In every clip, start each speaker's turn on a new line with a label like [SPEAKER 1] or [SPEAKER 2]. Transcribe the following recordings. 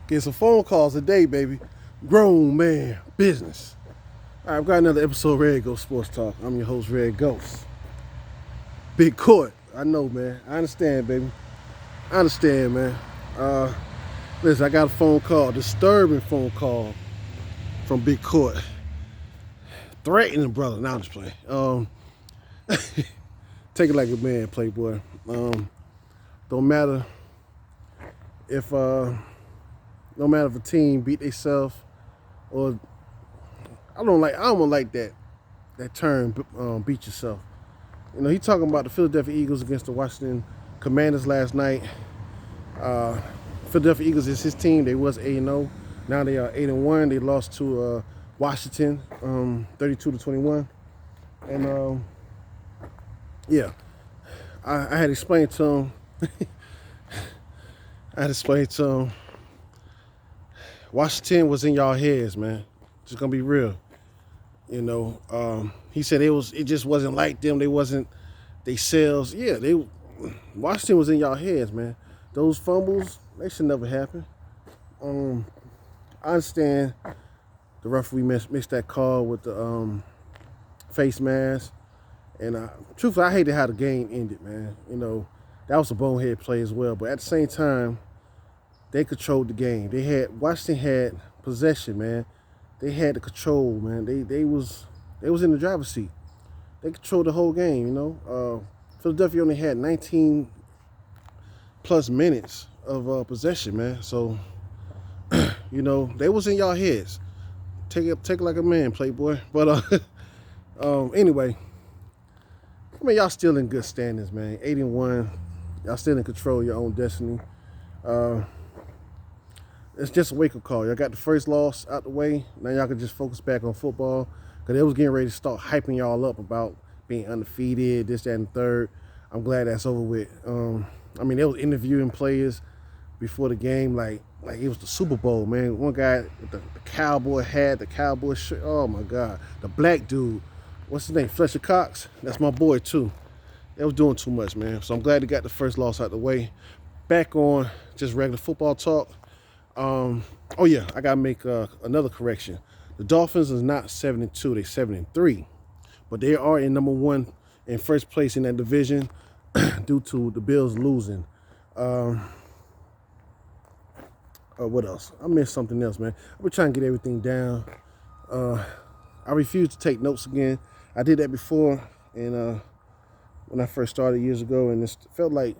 [SPEAKER 1] Get some phone calls today, baby. Grown man business. All right, I've got another episode of Red Ghost Sports Talk. I'm your host, Red Ghost. Big court. I know, man. I understand, baby. I understand, man. Listen, I got a phone call, disturbing phone call from Big Court. Threatening brother. Now I'm just playing. Take it like a man, Playboy. Don't matter if no matter if a team beat themselves or I don't like that term, beat yourself. You know, he talking about the Philadelphia Eagles against the Washington Commanders last night. Philadelphia Eagles is his team. They was 8-0. Now they are 8-1. They lost to Washington 32-21. And yeah, I had explained to him. Washington was in y'all heads, man. Just gonna be real. You know, he said it just wasn't like them. They wasn't they selves. Yeah, Washington was in y'all heads, man. Those fumbles, they should never happen. I understand the referee missed that call with the face mask. And truthfully, I hated how the game ended, man. You know, that was a bonehead play as well. But at the same time, they controlled the game. Washington had possession, man. They had the control, man. They was in the driver's seat. They controlled the whole game, you know. Philadelphia only had 19 plus minutes of possession, man. So, you know, they was in y'all heads. Take it like a man, Playboy. But anyway, I mean, y'all still in good standings, man. 8-1. Y'all still in control of your own destiny. It's just a wake-up call. Y'all got the first loss out the way. Now y'all can just focus back on football. Because they was getting ready to start hyping y'all up about being undefeated, this, that, and the third. I'm glad that's over with. I mean, they was interviewing players before the game like it was the Super Bowl, man. One guy with the cowboy hat, the cowboy shirt. Oh, my God. The black dude. What's his name? Fletcher Cox? That's my boy, too. They was doing too much, man. So I'm glad they got the first loss out the way. Back on just regular football talk. Oh yeah, I gotta make another correction. The Dolphins is not 7-2; they 7-3, but they are in number one in first place in that division due to the Bills losing. What else? I missed something else, man. I've been trying to get everything down. I refuse to take notes again. I did that before, and when I first started years ago, and it felt like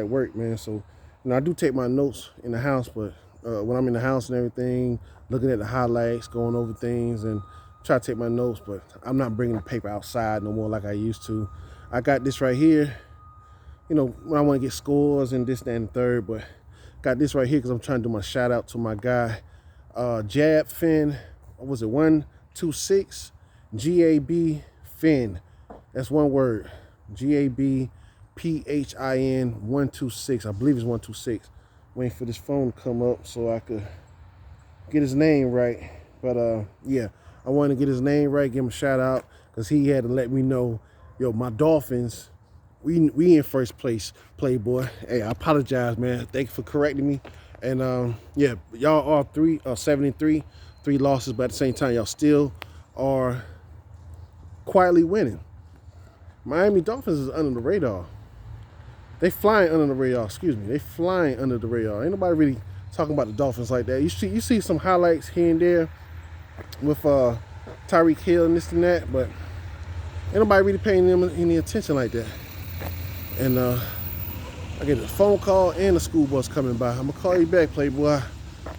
[SPEAKER 1] work, man. So, you know, I do take my notes in the house, but when I'm in the house and everything, looking at the highlights, going over things, and try to take my notes, but I'm not bringing the paper outside no more like I used to. I got this right here, you know, when I want to get scores and this, that, and the third, but got this right here because I'm trying to do my shout out to my guy, Jab Finn. What was it? 126 GAB Finn. That's one word. GAB PHIN 126. I believe it's 126. Waiting for this phone to come up so I could get his name right. But yeah, I wanted to get his name right, give him a shout out, because he had to let me know, yo, my Dolphins, we in first place, Playboy. Hey, I apologize, man. Thank you for correcting me. And yeah, y'all are 7-3, 3 losses, but at the same time, y'all still are quietly winning. Miami Dolphins is under the radar. They flying under the radar, excuse me. They flying under the radar. Ain't nobody really talking about the Dolphins like that. You see some highlights here and there with Tyreek Hill and this and that, but ain't nobody really paying them any attention like that. And I get a phone call and a school bus coming by. I'm gonna call you back, Playboy.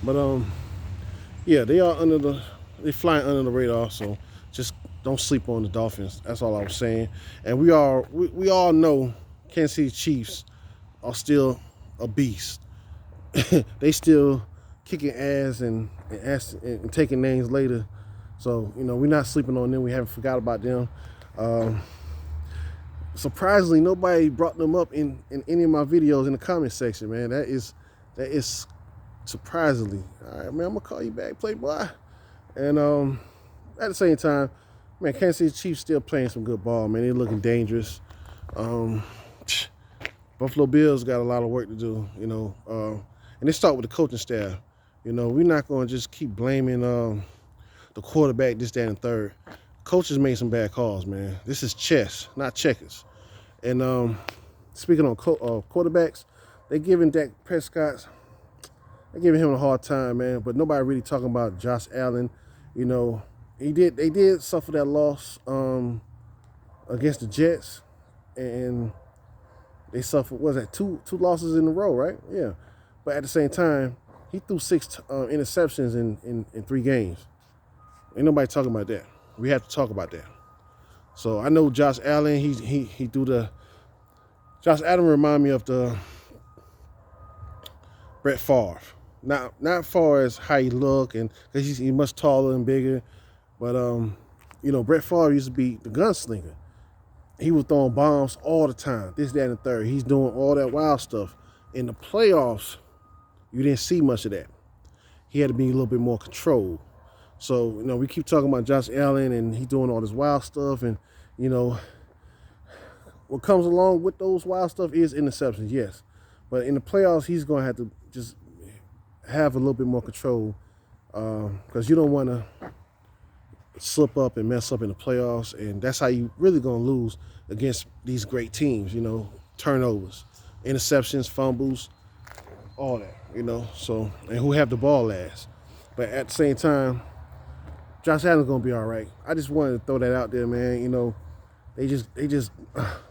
[SPEAKER 1] But yeah, they flying under the radar, so just don't sleep on the Dolphins. That's all I was saying. And we all know Kansas City Chiefs are still a beast. They still kicking ass and taking names later. So, you know, we're not sleeping on them. We haven't forgot about them. Surprisingly, nobody brought them up in any of my videos in the comment section, man. That is surprisingly. All right, man, I'm gonna call you back, Playboy. And at the same time, man, Kansas City Chiefs still playing some good ball, man. They're looking dangerous. Buffalo Bills got a lot of work to do, you know. And it start with the coaching staff. You know, we're not going to just keep blaming the quarterback, this, that, and third. Coaches made some bad calls, man. This is chess, not checkers. And speaking on quarterbacks, they giving Dak Prescott, they giving him a hard time, man. But nobody really talking about Josh Allen. You know, they did suffer that loss against the Jets, and they suffered, what was that, two losses in a row, right? Yeah. But at the same time, he threw 6 interceptions in 3 games. Ain't nobody talking about that. We have to talk about that. So I know Josh Allen, he do the, Josh Allen remind me of the Brett Favre. Not far as how he look, and because he's much taller and bigger, but you know, Brett Favre used to be the gunslinger. He was throwing bombs all the time, this, that, and the third. He's doing all that wild stuff. In the playoffs, you didn't see much of that. He had to be a little bit more controlled. So, you know, we keep talking about Josh Allen and he doing all this wild stuff, and, you know, what comes along with those wild stuff is interceptions, yes. But in the playoffs, he's going to have to just have a little bit more control, because you don't want to slip up and mess up in the playoffs, and that's how you really going to lose against these great teams, you know, turnovers, interceptions, fumbles, all that, you know, so, and who have the ball last. But at the same time, Josh Allen's going to be all right. I just wanted to throw that out there, man. You know, they just,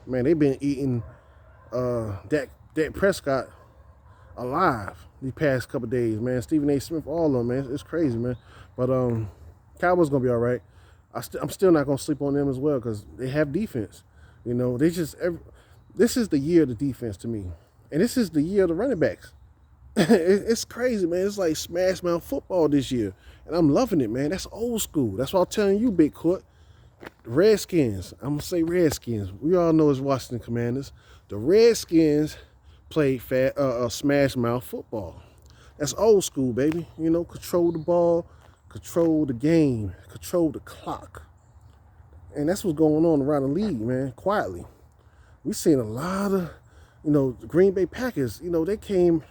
[SPEAKER 1] man, they've been eating Dak Prescott alive these past couple of days, man. Stephen A. Smith, all of them, man. It's crazy, man. But Cowboys going to be all right. I'm still not going to sleep on them as well, because they have defense. You know, this is the year of the defense to me. And this is the year of the running backs. It's crazy, man. It's like smash mouth football this year. And I'm loving it, man. That's old school. That's what I'm telling you, Big Court. Redskins. I'm going to say Redskins. We all know it's Washington Commanders. The Redskins played smash mouth football. That's old school, baby. You know, control the ball, control the game, control the clock. And that's what's going on around the league, man, quietly. We've seen a lot of, you know, the Green Bay Packers, you know, they came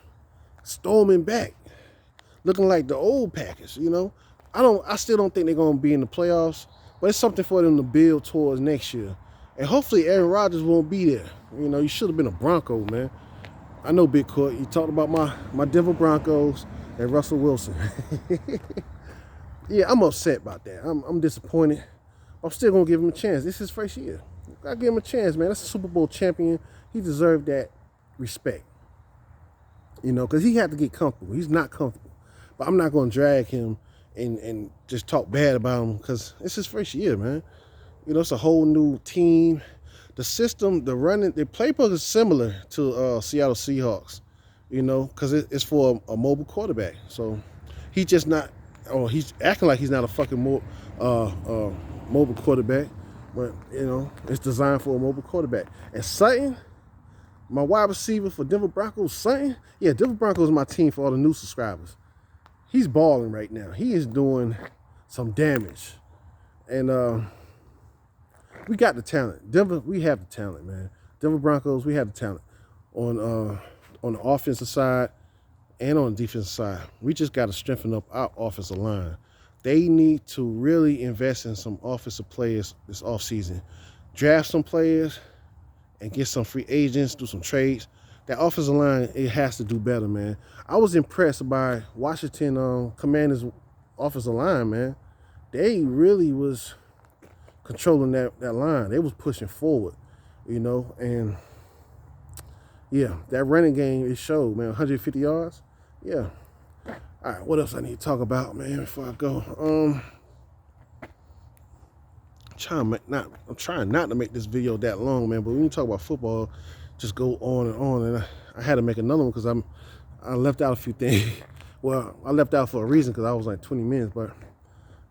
[SPEAKER 1] storming back, looking like the old Packers, you know. I still don't think they're going to be in the playoffs, but it's something for them to build towards next year. And hopefully Aaron Rodgers won't be there. You know, you should have been a Bronco, man. I know, Big Court, you talked about my Denver Broncos and Russell Wilson. Yeah, I'm upset about that. I'm disappointed. I'm still going to give him a chance. This is his first year. I give him a chance, man. That's a Super Bowl champion. He deserved that respect. You know, because he had to get comfortable. He's not comfortable. But I'm not going to drag him and just talk bad about him, because it's his first year, man. You know, it's a whole new team. The system, the playbook is similar to Seattle Seahawks, you know, because it's for a mobile quarterback. So he's just not, or he's acting like he's not a fucking mobile quarterback. But, you know, it's designed for a mobile quarterback. And Sutton, my wide receiver for Denver Broncos, Sutton, yeah, Denver Broncos is my team for all the new subscribers. He's balling right now. He is doing some damage. And we got the talent. Denver, we have the talent, man. Denver Broncos, we have the talent on the offensive side and on the defensive side. We just got to strengthen up our offensive line. They need to really invest in some offensive players this offseason. Draft some players and get some free agents, do some trades. That offensive line, it has to do better, man. I was impressed by Washington Commanders' offensive line, man. They really was controlling that line. They was pushing forward, you know. And, yeah, that running game, it showed, man. 150 yards, yeah. All right, what else I need to talk about, man, before I go? I'm trying not to make this video that long, man, but when you talk about football, just go on and on. And I had to make another one because I left out a few things. Well, I left out for a reason, because I was like 20 minutes, but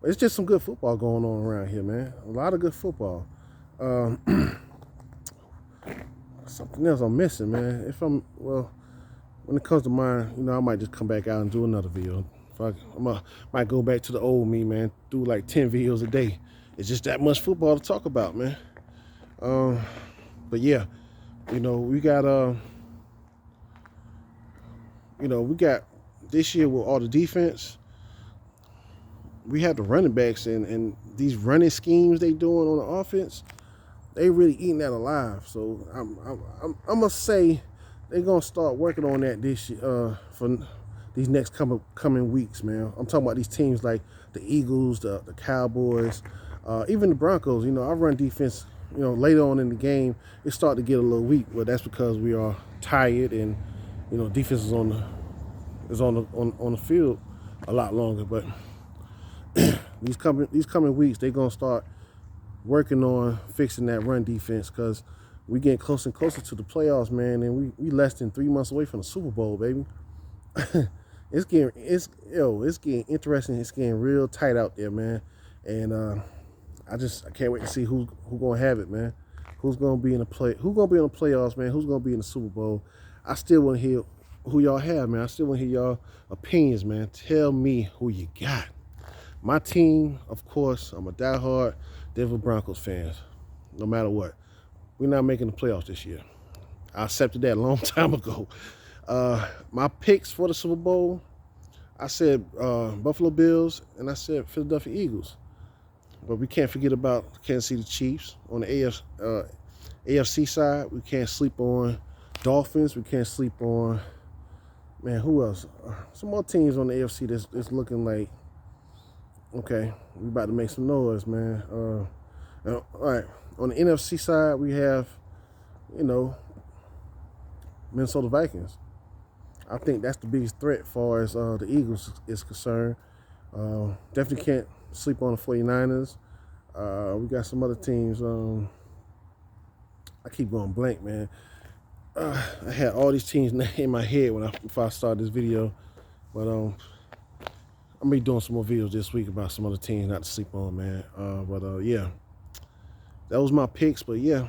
[SPEAKER 1] it's just some good football going on around here, man. A lot of good football. Something else I'm missing, man. When it comes to mine, you know, I might just come back out and do another video. Might go back to the old me, man. Do like 10 videos a day. It's just that much football to talk about, man. But yeah, you know, we got we got this year with all the defense, we have the running backs and these running schemes they doing on the offense. They really eating that alive. So I'm gonna say they're gonna start working on that this year, for these next coming weeks, man. I'm talking about these teams like the Eagles, the Cowboys, even the Broncos. Our run defense, later on in the game, it started to get a little weak. Well, that's because we are tired and defense is on the field a lot longer. But these coming weeks, they're gonna start working on fixing that run defense because we getting closer and closer to the playoffs, man, and we less than 3 months away from the Super Bowl, baby. It's getting interesting. It's getting real tight out there, man. And I can't wait to see who gonna have it, man. Who's gonna be in the playoffs, man? Who's gonna be in the Super Bowl? I still want to hear who y'all have, man. I still want to hear y'all opinions, man. Tell me who you got. My team, of course, I'm a diehard Denver Broncos fan. No matter what, we're not making the playoffs this year. I accepted that a long time ago. My picks for the Super Bowl, I said Buffalo Bills and I said Philadelphia Eagles. But we can't forget about Kansas City Chiefs on the AFC side. We can't sleep on Dolphins. We can't sleep on, man, who else? Some more teams on the AFC that's looking like, okay, we about to make some noise, man. All right, on the NFC side, we have, Minnesota Vikings. I think that's the biggest threat as far as the Eagles is concerned. Definitely can't sleep on the 49ers. We got some other teams. I keep going blank, man. I had all these teams in my head before I started this video. But I'm going to be doing some more videos this week about some other teams not to sleep on, man. Yeah. That was my picks. But, yeah,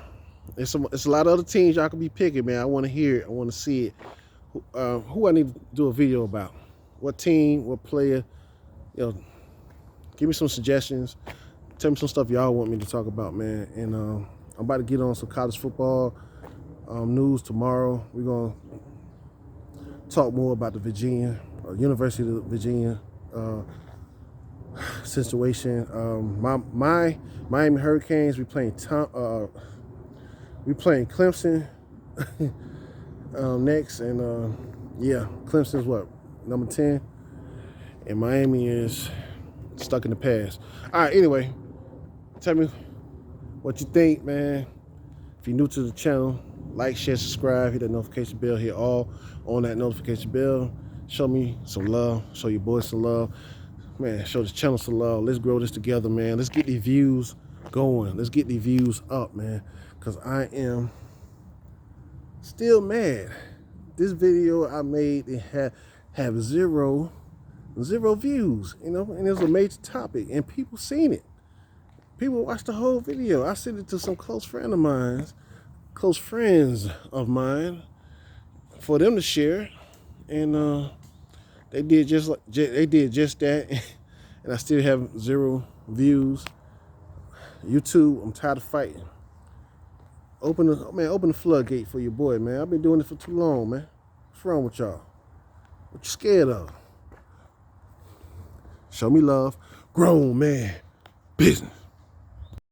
[SPEAKER 1] it's a lot of other teams y'all could be picking, man. I want to hear it. I want to see it. Who I need to do a video about. What team, what player, give me some suggestions. Tell me some stuff y'all want me to talk about, man. And I'm about to get on some college football news tomorrow. We're going to talk more about the University of Virginia situation. My Miami Hurricanes, we playing Clemson next. And, yeah, Clemson's what, number 10? And Miami is stuck in the past. All right, anyway, tell me what you think, man. If you're new to the channel, like, share, subscribe, hit that notification bell, hit all on that notification bell. Show me some love, show your boys some love. Man, show the channel some love. Let's grow this together, man. Let's get these views going. Let's get these views up, man, because I am still mad. This video I made, it have zero views, and it was a major topic, and people seen it. People watched the whole video. I sent it to some close friends of mine, for them to share, and they did just that, and I still have 0 views. YouTube, I'm tired of fighting. Open the floodgate for your boy, man. I've been doing it for too long, man. What's wrong with y'all? What you scared of? Show me love. Grown man business.